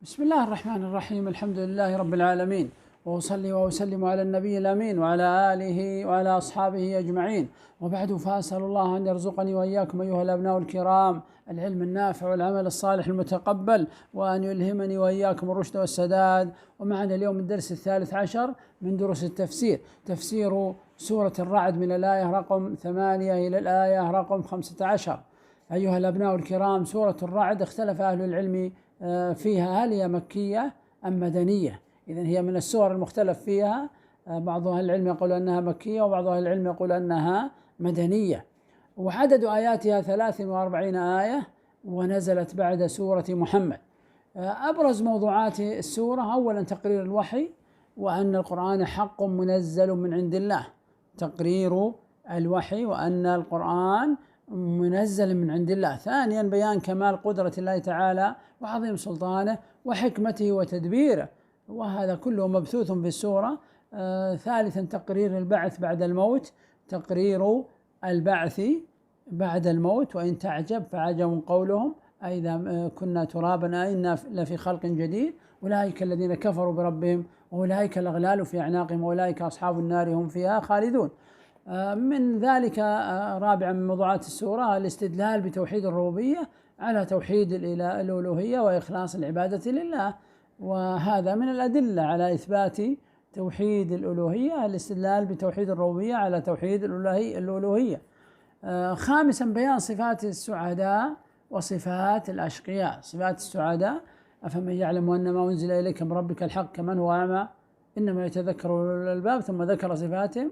بسم الله الرحمن الرحيم. الحمد لله رب العالمين، وأصلي وأسلم على النبي الأمين وعلى آله وعلى أصحابه أجمعين، وبعد فأسأل الله أن يرزقني وإياكم أيها الأبناء الكرام العلم النافع والعمل الصالح المتقبل، وأن يلهمني وإياكم الرشد والسداد. ومعنا اليوم الدرس 13 من دروس التفسير، تفسير سورة الرعد من الآية رقم 8 إلى الآية رقم 15. أيها الأبناء الكرام، سورة الرعد اختلف أهل العلم فيها، هل هي مكية أم مدنية؟ إذن هي من السور المختلف فيها، بعض أهل العلم يقول أنها مكية، وبعض أهل العلم يقول أنها مدنية. وعدد آياتها 43 آية، ونزلت بعد سورة محمد. أبرز موضوعات السورة: أولا تقرير الوحي، وأن القرآن حق منزل من عند الله، تقرير الوحي وأن القرآن منزل من عند الله. ثانيا بيان كمال قدرة الله تعالى وعظيم سلطانه وحكمته وتدبيره، وهذا كله مبثوث في السورة. ثالثا تقرير البعث بعد الموت، تقرير البعث بعد الموت. وإن تعجب فعجب قولهم أئذا كنا ترابا أئنا لفي خلق جديد، أولئك الذين كفروا بربهم وأولئك الأغلال في أعناقهم وأولئك أصحاب النار هم فيها خالدون. من ذلك رابعا من موضوعات السورة الاستدلال بتوحيد الربوبية على توحيد الألوهية وإخلاص العبادة لله، وهذا من الأدلة على إثبات توحيد الألوهية، الاستدلال بتوحيد الربوبية على توحيد الألوهية. خامسا بيان صفات السعداء وصفات الأشقياء. صفات السعداء: أفمن يعلم أن ما أنزل إليك من ربك الحق كمن هو أعمى إنما يتذكر أولو الألباب، ثم ذكر صفاتهم،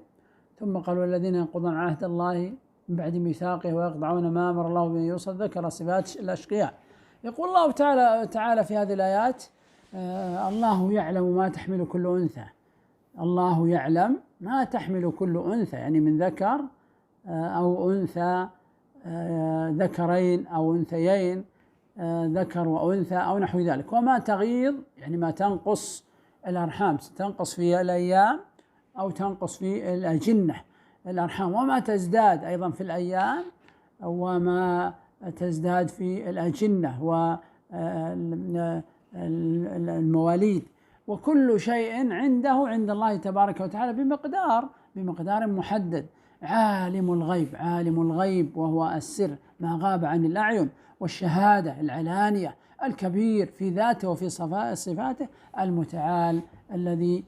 ثم قالوا الذين ينقضون عهد الله من بعد ميثاقه ويقطعون ما أمر الله به يوصل، ذكر صفات الأشقياء. يقول الله تعالى في هذه الآيات: الله يعلم ما تحمل كل أنثى. الله يعلم ما تحمل كل أنثى، يعني من ذكر أو أنثى، ذكرين أو أنثيين، ذكر وأنثى أو نحو ذلك. وما تغيض يعني ما تنقص الأرحام، تنقص في الأيام أو تنقص في الأجنة الأرحام. وما تزداد أيضا في الأيام، وما تزداد في الأجنة والمواليد. وكل شيء عنده عند الله تبارك وتعالى بمقدار محدد. عالم الغيب وهو السر ما غاب عن الأعين، والشهادة العلانية، الكبير في ذاته وفي صفاته، المتعال الذي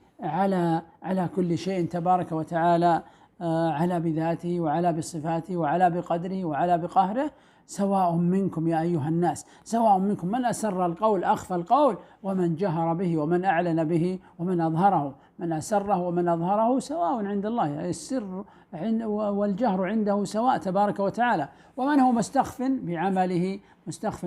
على كل شيء تبارك وتعالى، على بذاته وعلى بصفاته وعلى بقدره وعلى بقهره. سواء منكم يا أيها الناس، سواء منكم من أسر القول أخفى القول، ومن جهر به ومن أعلن به ومن أظهره. من أسره ومن أظهره سواء عند الله، يعني السر والجهر عنده سواء تبارك وتعالى. ومن هو مستخف بعمله، مستخف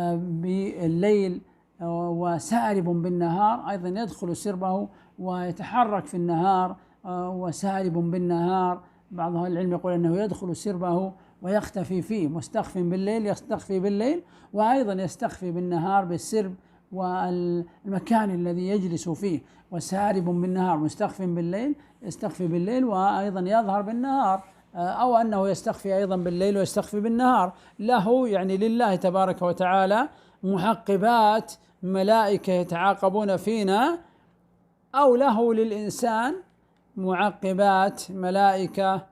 بالليل وسارب بالنهار، أيضا يدخل سربه ويتحرك في النهار، وسارب بالنهار. بعض أهل العلم يقول أنه يدخل سربه ويختفي فيه، مستخف بالليل يستخفي بالليل، وأيضا يستخفي بالنهار بالسرب والمكان الذي يجلس فيه. وسارب بالنهار مستخف بالليل يستخفي بالليل وأيضا يظهر بالنهار، أو أنه يستخفي أيضا بالليل ويستخفي بالنهار. له يعني لله تبارك وتعالى معقبات ملائكة يتعاقبون فينا، أو له للإنسان معقبات ملائكة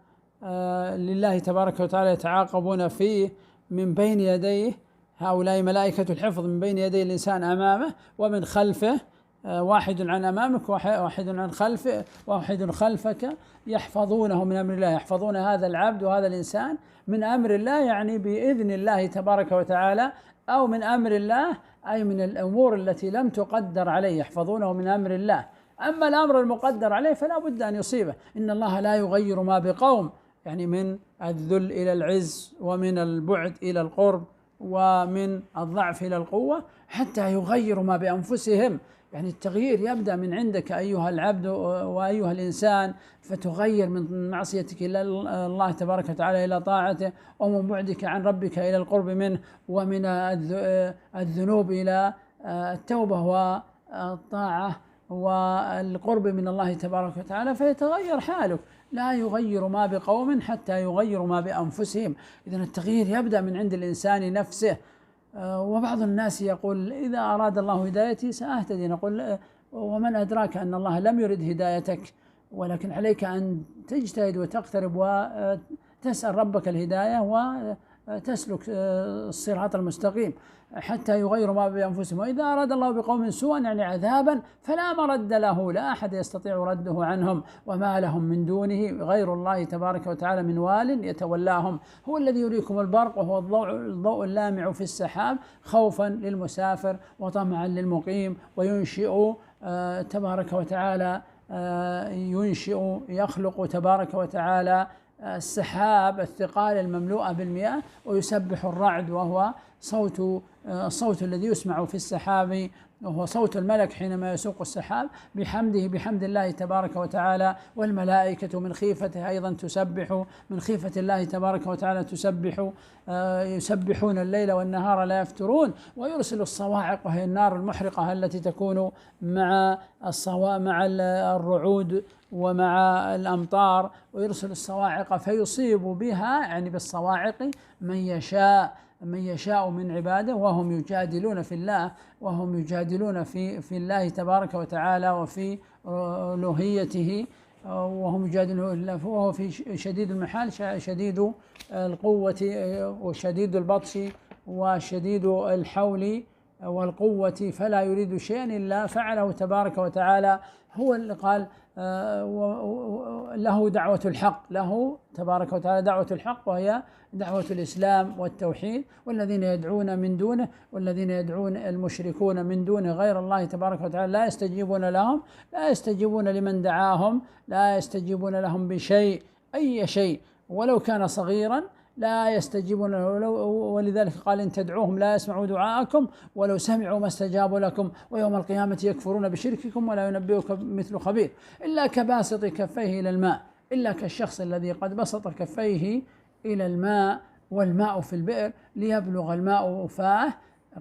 لله تبارك وتعالى يتعاقبون فيه من بين يديه. هؤلاء ملائكة الحفظ من بين يدي الإنسان أمامه ومن خلفه، واحد عن أمامك واحد عن خلفه واحد خلفك، يحفظونه من أمر الله، يحفظون هذا العبد وهذا الإنسان من أمر الله، يعني بإذن الله تبارك وتعالى، أو من أمر الله أي من الأمور التي لم تقدر عليه، يحفظونه من أمر الله. أما الأمر المقدر عليه فلا بد أن يصيبه. إن الله لا يغير ما بقوم، يعني من الذل إلى العز، ومن البعد إلى القرب، ومن الضعف إلى القوة، حتى يغيروا ما بأنفسهم. يعني التغيير يبدأ من عندك أيها العبد وأيها الإنسان، فتغير من معصيتك إلى الله تبارك وتعالى إلى طاعته، ومن بعدك عن ربك إلى القرب منه، ومن الذنوب إلى التوبة والطاعة والقرب من الله تبارك وتعالى، فيتغير حالك. لا يغير ما بقوم حتى يغيروا ما بأنفسهم. إذن التغيير يبدأ من عند الإنسان نفسه. وبعض الناس يقول إذا أراد الله هدايتي سأهتدي. نقول ومن أدراك أن الله لم يرد هدايتك، ولكن عليك أن تجتهد وتقترب وتسأل ربك الهداية وتسلك الصراط المستقيم حتى يغيروا ما بأنفسهم. وإذا أراد الله بقوم سوءا يعني عذابا فلا مرد له، لا أحد يستطيع رده عنهم، وما لهم من دونه غير الله تبارك وتعالى من وال يتولاهم. هو الذي يريكم البرق وهو الضوء اللامع في السحاب خوفا للمسافر وطمعا للمقيم، وينشئ تبارك وتعالى يخلق تبارك وتعالى السحاب الثقال المملوءة بالمياه، ويسبح الرعد وهو الصوت الذي يسمع في السحاب، وهو صوت الملك حينما يسوق السحاب بحمده بحمد الله تبارك وتعالى. والملائكة من خيفته أيضا تسبح، من خيفة الله تبارك وتعالى تسبح، يسبحون الليل والنهار لا يفترون. ويرسل الصواعق وهي النار المحرقة التي تكون مع الرعود ومع الأمطار، ويرسل الصواعق فيصيب بها يعني بالصواعق من يشاء من عباده، وهم يجادلون في الله، وهم يجادلون في الله تبارك وتعالى وفي ألوهيته، وهم يجادلون، وهو في شديد المحال شديد القوة وشديد البطش وشديد الحول والقوة، فلا يريد شيئا إلا فعله تبارك وتعالى. هو اللي قال له دعوة الحق، له تبارك وتعالى دعوة الحق، وهي دعوة الإسلام والتوحيد. والذين يدعون من دونه، والذين يدعون المشركون من دونه غير الله تبارك وتعالى لا يستجيبون لهم، لا يستجيبون لمن دعاهم، لا يستجيبون لهم بشيء، أي شيء ولو كان صغيرا لا يستجيبون له. ولذلك قال إن تدعوهم لا يسمعوا دعاءكم ولو سمعوا ما استجابوا لكم، ويوم القيامة يكفرون بشرككم ولا ينبئك مثل خبير. إلا كباسط كفيه إلى الماء، إلا كالشخص الذي قد بسط كفيه إلى الماء والماء في البئر ليبلغ الماء فاه.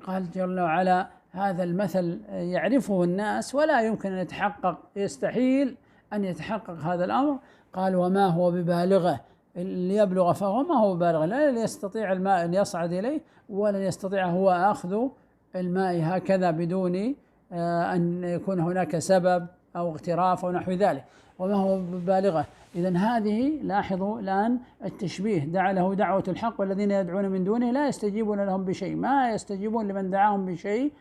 قال جل وعلا هذا المثل يعرفه الناس ولا يمكن أن يتحقق، يستحيل أن يتحقق هذا الأمر. قال وما هو ببالغه ليبلغ فهو ما هو بالغ، لا يستطيع الماء أن يصعد إليه، ولن يستطيع هو أخذ الماء هكذا بدون أن يكون هناك سبب أو اغتراف أو نحو ذلك، وما هو ببالغه. إذن هذه لاحظوا الآن التشبيه، دعا له دعوة الحق والذين يدعون من دونه لا يستجيبون لهم بشيء، ما يستجيبون لمن دعاهم بشيء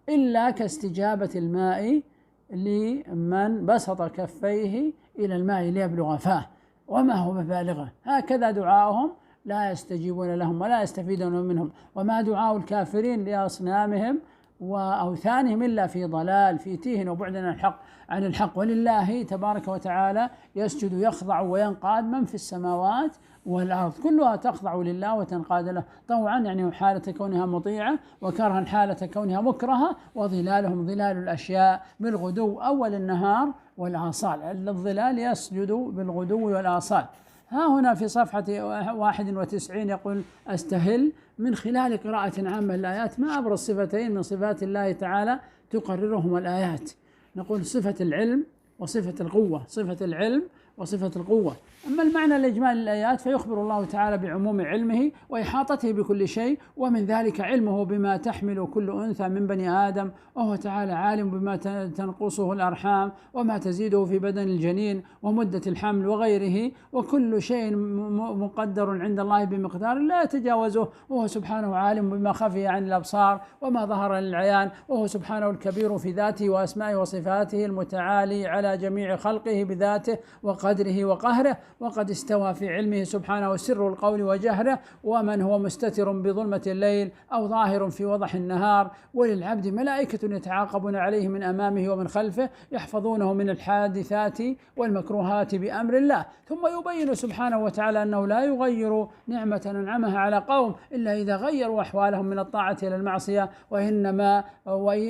إلا كاستجابة الماء لمن بسط كفيه إلى الماء ليبلغ فاه، وما هو ببالغه. هكذا دعاؤهم لا يستجيبون لهم ولا يستفيدون منهم. وما دعاء الكافرين لأصنامهم وأوثانهم إلا في ضلال، في تيه وبعد عن الحق. ولله تبارك وتعالى يسجد يخضع وينقاد من في السماوات والأرض، كلها تخضع لله وتنقاد له طوعا يعني حالة كونها مطيعة، وكرها حالة كونها مكرهة. وظلالهم ظلال الأشياء بالغدو أول النهار والآصال، الظلال يسجد بالغدو والآصال. ها هنا في صفحة 91 يقول أستهل من خلال قراءة عامة الآيات ما أبرز صفتين من صفات الله تعالى تقررهما الآيات. نقول صفة العلم وصفة القوة، صفة العلم وصفة القوة. أما المعنى الإجمالي للآيات فيخبر الله تعالى بعموم علمه وإحاطته بكل شيء، ومن ذلك علمه بما تحمل كل أنثى من بني آدم، وهو تعالى عالم بما تنقصه الأرحام وما تزيده في بدن الجنين ومدة الحمل وغيره، وكل شيء مقدر عند الله بمقدار لا يتجاوزه، وهو سبحانه عالم بما خفي عن الأبصار وما ظهر للعيان، وهو سبحانه الكبير في ذاته وأسمائه وصفاته المتعالي على جميع خلقه بذاته وقدره وقهره، وقد استوى في علمه سبحانه سر القول وجهره، ومن هو مستتر بظلمة الليل أو ظاهر في وضح النهار. وللعبد ملائكة يتعاقبون عليه من أمامه ومن خلفه يحفظونه من الحادثات والمكروهات بأمر الله. ثم يبين سبحانه وتعالى أنه لا يغير نعمة أنعمها على قوم إلا إذا غيروا أحوالهم من الطاعة إلى المعصية،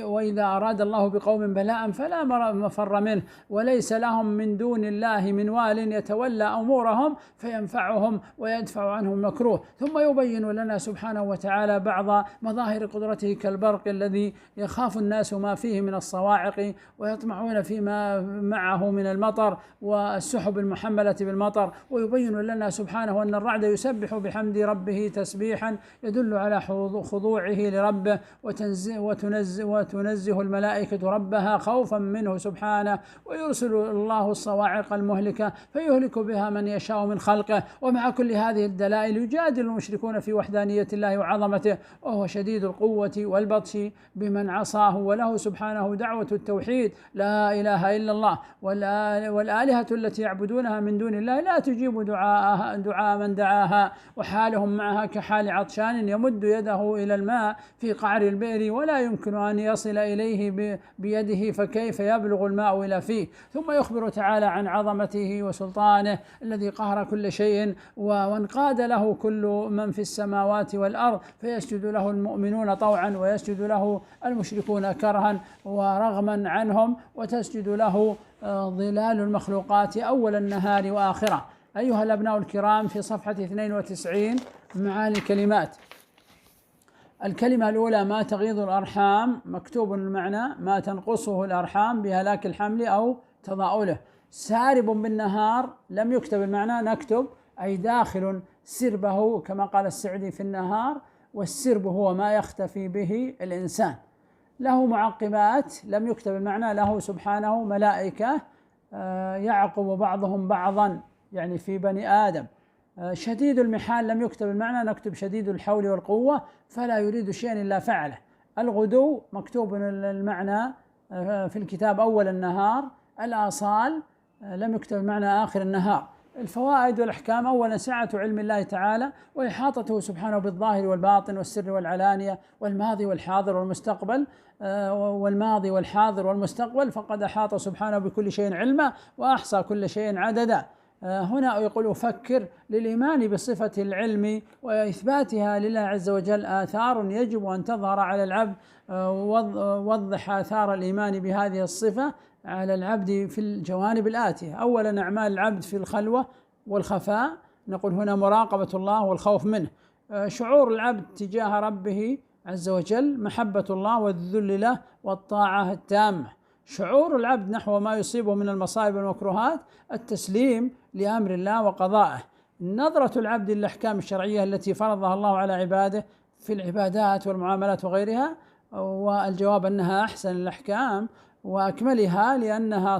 وإذا أراد الله بقوم بلاء فلا مفر منه، وليس لهم من دون الله من من وال يتولى أمورهم فينفعهم ويدفع عنهم المكروه. ثم يبين لنا سبحانه وتعالى بعض مظاهر قدرته كالبرق الذي يخاف الناس ما فيه من الصواعق ويطمعون فيما معه من المطر والسحب المحملة بالمطر. ويبين لنا سبحانه أن الرعد يسبح بحمد ربه تسبيحا يدل على خضوعه لربه، وتنزه الملائكة ربها خوفا منه سبحانه، ويرسل الله الصواعق المهلكة فيهلك بها من يشاء من خلقه. ومع كل هذه الدلائل يجادل المشركون في وحدانية الله وعظمته، وهو شديد القوة والبطش بمن عصاه، وله سبحانه دعوة التوحيد لا إله إلا الله، والآلهة التي يعبدونها من دون الله لا تجيب دعاء من دعاها، وحالهم معها كحال عطشان يمد يده إلى الماء في قعر البئر ولا يمكن أن يصل إليه بيده، فكيف يبلغ الماء إلى فيه. ثم يخبر تعالى عن عظمته وسلطانه الذي قهر كل شيء وانقاد له كل من في السماوات والأرض، فيسجد له المؤمنون طوعا ويسجد له المشركون كرها ورغما عنهم، وتسجد له ظلال المخلوقات أول النهار وآخره. أيها الأبناء الكرام، في صفحة 92 معاني الكلمات. الكلمة الأولى ما تغيض الأرحام، مكتوب المعنى ما تنقصه الأرحام بهلاك الحمل أو تضاؤله. سارب بالنهار لم يكتب المعنى، نكتب أي داخل سربه كما قال السعدي في النهار، والسرب هو ما يختفي به الإنسان. له معقبات لم يكتب المعنى، له سبحانه ملائكة يعقب بعضهم بعضا يعني في بني آدم. شديد المحال لم يكتب المعنى، نكتب شديد الحول والقوة فلا يريد شيئا إلا فعله. الغدو مكتوب المعنى في الكتاب أول النهار. الآصال لم يكتب المعنى آخر النهار. الفوائد والأحكام: أولا سعة علم الله تعالى وإحاطته سبحانه بالظاهر والباطن والسر والعلانية والماضي والحاضر والمستقبل، فقد أحاط سبحانه بكل شيء علما وأحصى كل شيء عددا. هنا يقول فكر للإيمان بصفة العلم وإثباتها لله عز وجل آثار يجب أن تظهر على العبد، وضح آثار الإيمان بهذه الصفة على العبد في الجوانب الآتية. أولا أعمال العبد في الخلوة والخفاء، نقول هنا مراقبة الله والخوف منه. شعور العبد تجاه ربه عز وجل، محبة الله والذل له والطاعة التامة. شعور العبد نحو ما يصيبه من المصائب والمكروهات، التسليم لأمر الله وقضائه. نظرة العبد للأحكام الشرعية التي فرضها الله على عباده في العبادات والمعاملات وغيرها، والجواب أنها أحسن الأحكام وأكملها لأنها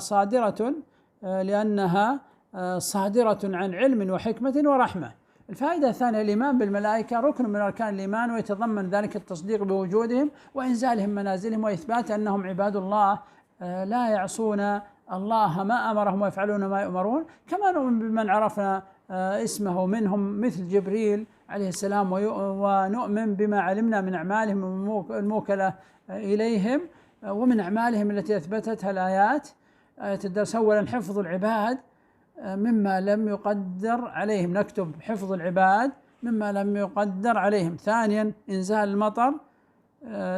صادرة عن علم وحكمة ورحمة. الفائدة الثانية: الإيمان بالملائكة ركن من أركان الإيمان، ويتضمن ذلك التصديق بوجودهم وإنزالهم منازلهم وإثبات أنهم عباد الله لا يعصون الله ما أمرهم ويفعلون ما يؤمرون. كما نؤمن بمن عرفنا اسمه منهم مثل جبريل عليه السلام، ونؤمن بما علمنا من أعمالهم الموكلة إليهم ومن أعمالهم التي أثبتتها الآيات. الدرس: أولا حفظ العباد مما لم يقدر عليهم، نكتب حفظ العباد مما لم يقدر عليهم. ثانيا إنزال المطر.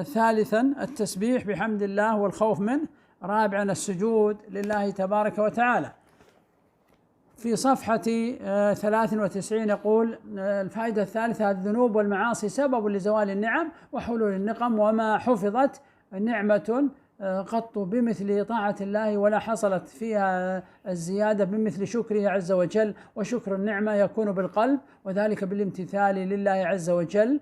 ثالثا التسبيح بحمد الله والخوف منه. رابعا السجود لله تبارك وتعالى. في صفحة 93 يقول الفائدة الثالثة: الذنوب والمعاصي سبب لزوال النعم وحلول النقم، وما حفظت نعمة قط بمثل طاعة الله ولا حصلت فيها الزيادة بمثل شكره عز وجل. وشكر النعمة يكون بالقلب، وذلك بالامتثال لله عز وجل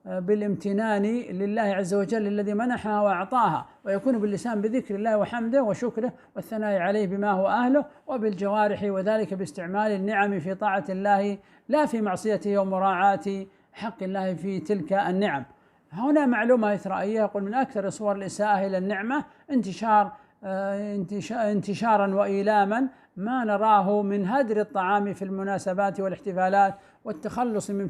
بالامتنان لله عز وجل الذي منحها وأعطاها، ويكون باللسان بذكر الله وحمده وشكره والثناء عليه بما هو أهله، وبالجوارح وذلك باستعمال النعم في طاعة الله لا في معصيته ومراعاة حق الله في تلك النعم. هنا معلومة إثرائية: يقول من أكثر صور الإساءة إلى النعمة انتشارا وإيلاما ما نراه من هدر الطعام في المناسبات والاحتفالات، والتخلص من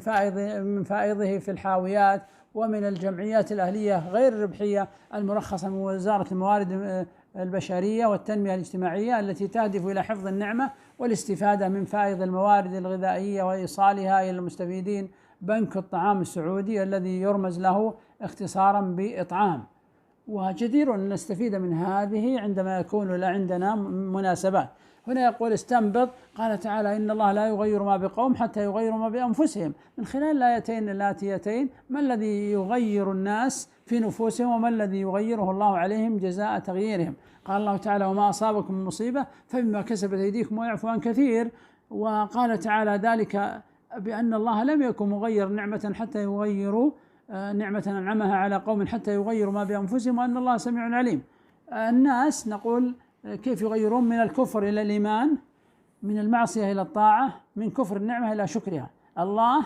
فائضه في الحاويات، ومن الجمعيات الأهلية غير الربحية المرخصة من وزارة الموارد البشرية والتنمية الاجتماعية التي تهدف إلى حفظ النعمة والاستفادة من فائض الموارد الغذائية وإيصالها إلى المستفيدين. بنك الطعام السعودي الذي يرمز له اختصارا بإطعام. وجدير أن نستفيد من هذه عندما يكون عندنا مناسبات. هنا يقول استنبط. قال تعالى إن الله لا يغير ما بقوم حتى يغيروا ما بأنفسهم. من خلال الآيتين اللاتيتين ما الذي يغير الناس في نفوسهم وما الذي يغيره الله عليهم جزاء تغييرهم. قال الله تعالى وما أصابكم من مصيبة فبما كسبت أيديكم ويعفو عن كثير. وقال تعالى ذلك بأن الله لم يكن مغير نعمة حتى يغيروا نعمة أنعمها على قوم حتى يغيروا ما بأنفسهم وأن الله سميع عليم. الناس نقول كيف يغيرون من الكفر إلى الإيمان، من المعصية إلى الطاعة، من كفر النعمة إلى شكرها. الله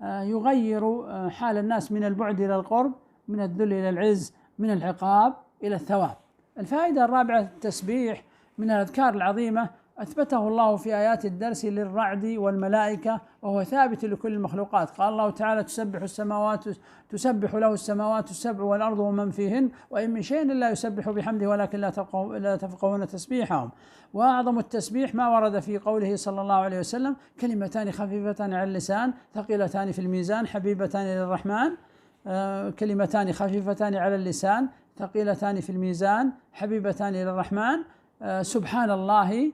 يغير حال الناس من البعد إلى القرب، من الذل إلى العز، من العقاب إلى الثواب. الفائدة الرابعة التسبيح من الأذكار العظيمة أثبته الله في آيات الدرس للرعد والملائكة وهو ثابت لكل المخلوقات. قال الله تعالى تسبح له السماوات السبع والأرض ومن فيهن وإن من شيء إلا يسبح بحمده ولكن لا تفقهون تسبيحهم. وأعظم التسبيح ما ورد في قوله صلى الله عليه وسلم كلمتان خفيفتان على اللسان ثقيلتان في الميزان حبيبتان للرحمن. كلمتان خفيفتان على اللسان ثقيلتان في الميزان حبيبتان للرحمن. سبحان الله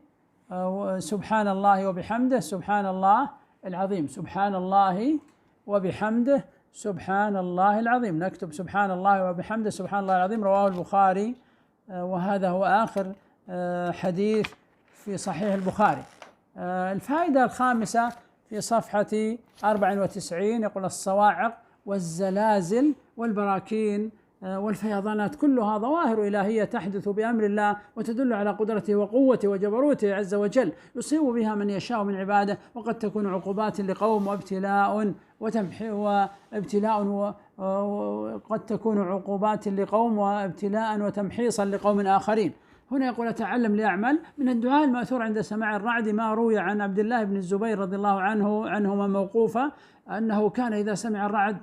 وبحمده سبحان الله العظيم. سبحان الله وبحمده سبحان الله العظيم. نكتب سبحان الله وبحمده سبحان الله العظيم. رواه البخاري وهذا هو آخر حديث في صحيح البخاري. الفائدة الخامسة في صفحة 94 يقول الصواعق والزلازل والبراكين والفيضانات كلها ظواهر إلهية تحدث بأمر الله وتدل على قدرته وقوته وجبروته عز وجل يصيب بها من يشاء من عباده. وقد تكون عقوبات لقوم وابتلاء وقد تكون عقوبات لقوم وابتلاء وتمحيصا لقوم آخرين. هنا يقول أتعلم لأعمل. من الدعاء المأثور عند سماع الرعد ما روي عن عبد الله بن الزبير رضي الله عنهما موقوفا أنه كان إذا سمع الرعد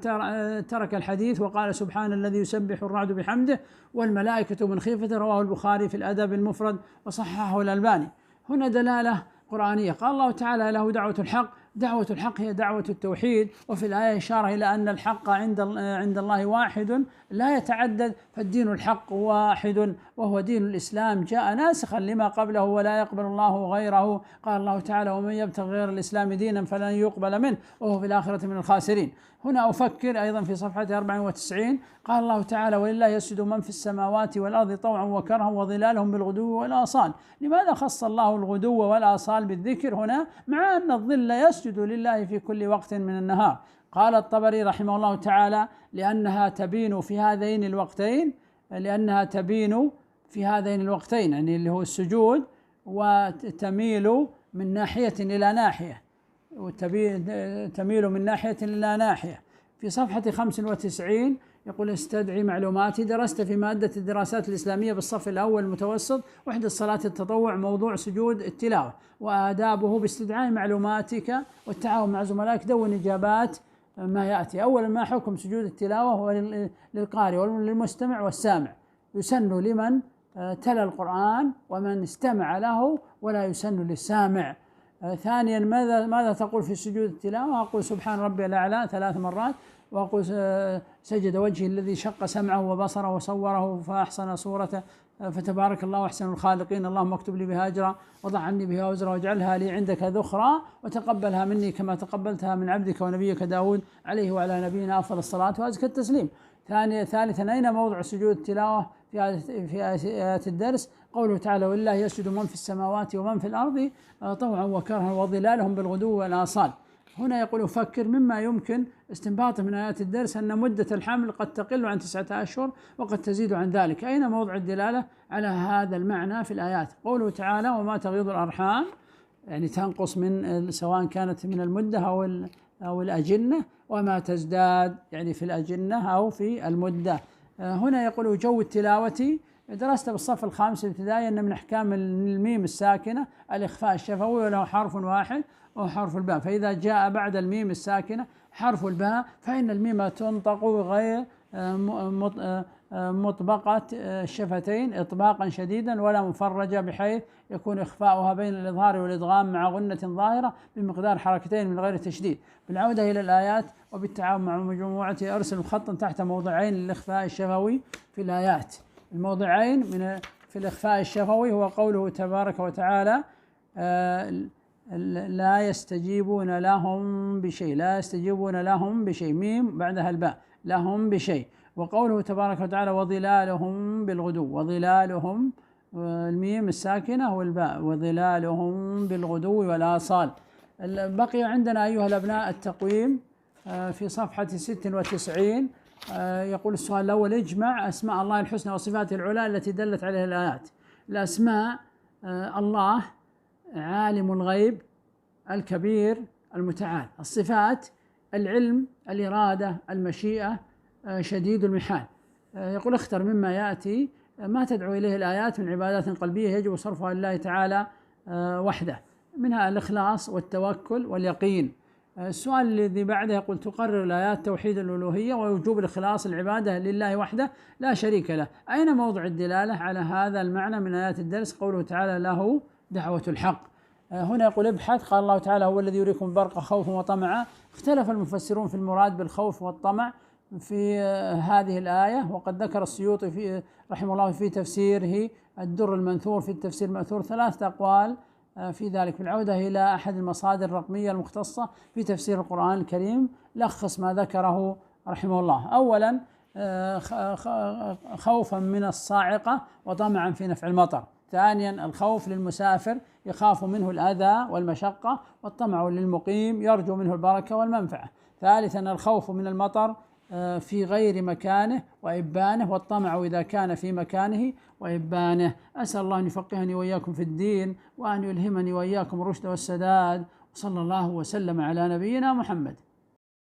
ترك الحديث وقال سبحان الذي يسبح الرعد بحمده والملائكة من خيفته. رواه البخاري في الأدب المفرد وصححه الألباني. هنا دلالة قرآنية. قال الله تعالى له دعوة الحق. دعوة الحق هي دعوة التوحيد. وفي الآية إشارة إلى أن الحق عند الله واحد لا يتعدد. فالدين الحق واحد وهو دين الإسلام جاء ناسخا لما قبله ولا يقبل الله غيره. قال الله تعالى ومن يبتغي غير الإسلام دينا فلن يقبل منه وهو في الآخرة من الخاسرين. هنا أفكر أيضا في صفحة 94 قال الله تعالى ولله يسجد من في السماوات والأرض طوعا وكرها وظلالهم بالغدو والآصال. لماذا خص الله الغدو والآصال بالذكر هنا مع أن الظل يسجد لله في كل وقت من النهار؟ قال الطبري رحمه الله تعالى لأنها تبين في هذين الوقتين يعني اللي هو السجود وتميل من ناحية إلى ناحية تميل من ناحية إلى ناحية. في صفحة 95 يقول استدعي معلوماتي. درست في مادة الدراسات الإسلامية بالصف الأول المتوسط وحدة صلاة التطوع موضوع سجود التلاوة وآدابه باستدعاء معلوماتك والتعاون مع زملائك. دون إجابات ما يأتي. أولا ما حكم سجود التلاوة؟ هو للقارئ وللمستمع والسامع. يسن لمن تلا القرآن ومن استمع له ولا يسن للسامع. ثانيا ماذا تقول في سجود التلاوة؟ أقول سبحان ربي الأعلى 3 مرات وأقول سجد وجهي الذي شق سمعه وبصره وصوره فأحسن صورته فتبارك الله أحسن الخالقين. اللهم اكتب لي بها أجرا وضع عني بها وزرا واجعلها لي عندك ذخرا وتقبلها مني كما تقبلتها من عبدك ونبيك داود عليه وعلى نبينا أفضل الصلاة وأزكى التسليم. ثالثا أين موضع سجود التلاوة في آيات الدرس؟ قوله تعالى ولله يسجد من في السماوات ومن في الأرض طوعا وكرها وظلالهم بالغدو والآصال. هنا يقول أفكر مما يمكن استنباطه من آيات الدرس أن مدة الحمل قد تقل عن 9 أشهر وقد تزيد عن ذلك. أين موضع الدلالة على هذا المعنى في الآيات؟ قوله تعالى وما تغيض الأرحام يعني تنقص من سواء كانت من المدة أو الأجنة وما تزداد يعني في الأجنة أو في المدة. هنا يقول جو التلاوة. درست بالصف الخامس الابتدائي أن من أحكام الميم الساكنة الإخفاء الشفوي وله حرف واحد وهو حرف الباء. فإذا جاء بعد الميم الساكنة حرف الباء فإن الميم تنطق غير مطبقة الشفتين إطباقا شديدا ولا مفرجة بحيث يكون إخفاؤها بين الإظهار والإدغام مع غنة ظاهرة بمقدار حركتين من غير تشديد. بالعودة إلى الآيات وبالتعاون مع مجموعة أرسل خطا تحت موضعين للإخفاء الشفوي في الآيات. الموضعين في الإخفاء الشفوي هو قوله تبارك وتعالى لا يستجيبون لهم بشيء، لا يستجيبون لهم بشيء، ميم بعدها الباء، لهم بشيء. وقوله تبارك وتعالى وظلالهم بالغدو، وظلالهم الميم الساكنة والباء، وظلالهم بالغدو والآصال. بقي عندنا أيها الأبناء التقويم في صفحة 96. يقول السؤال الأول: اجمع أسماء الله الحسنى وصفاته العلى التي دلت عليها الآيات. الأسماء: الله عالم الغيب الكبير المتعال. الصفات: العلم، الإرادة، المشيئة، شديد المحال. يقول: اختر مما يأتي ما تدعو إليه الآيات من عبادات قلبية يجب صرفها لله تعالى وحده، منها الإخلاص والتوكل واليقين. السؤال الذي بعده يقول: تقرر الآيات توحيد الألوهية ووجوب الإخلاص العبادة لله وحده لا شريك له. أين موضع الدلالة على هذا المعنى من آيات الدرس؟ قوله تعالى: له دعوة الحق. هنا يقول: ابحث. قال الله تعالى: هو الذي يريكم البرق خوفا وطمعا. اختلف المفسرون في المراد بالخوف والطمع في هذه الآية، وقد ذكر السيوطي في رحمه الله في تفسيره الدر المنثور في التفسير المأثور 3 أقوال في ذلك، بالعودة إلى أحد المصادر الرقمية المختصة في تفسير القرآن الكريم لخص ما ذكره رحمه الله. أولا: خوفا من الصاعقة وطمعا في نفع المطر. ثانيا: الخوف للمسافر يخاف منه الأذى والمشقة، والطمع للمقيم يرجو منه البركة والمنفعة. ثالثا: الخوف من المطر في غير مكانه وإبانه، والطمع إذا كان في مكانه وإبانه. أسأل الله أن يفقهني وإياكم في الدين، وأن يلهمني وإياكم الرشد والسداد، وصلى الله وسلم على نبينا محمد.